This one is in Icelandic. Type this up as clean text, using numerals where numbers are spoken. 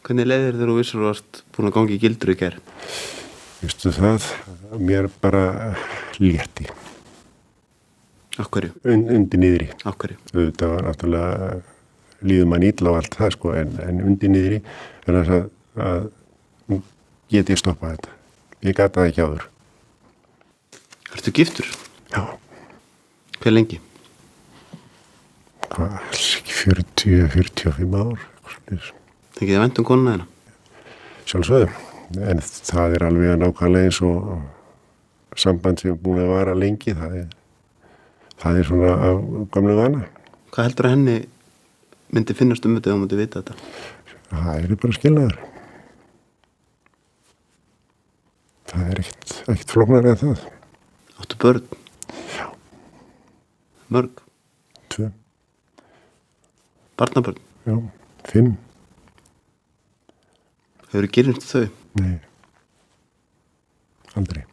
Hvernig leiðir þér og vissur varst búin að gangi í gildru í gær? Vistu það, mér bara létti. Af hverju? Undir niðri. Af hverju? Þetta var náttúrulega líður mann illa og allt það sko, en undir niðri er þess að nú get ég stoppað þetta. Ég gat það ekki áður. Ertu giftur? Já. Hver lengi? Hvað, alls ekki 40-45 ár. Þykir þið vænt konuna þína? Sjálfsögðu, en það er alveg nákvæmlega eins og samband sem er búin að vara lengi, það er svona af gamlu vana. Hvað heldur að henni myndi finnast þetta ef hún myndi vita þetta? Það er bara skilnaður. Það er ekkert flóknara en það. Áttu börn? Já. Mörg? 2. Barnabörn? Já, 5. Hefurðu girnst þau? Nei, aldrei.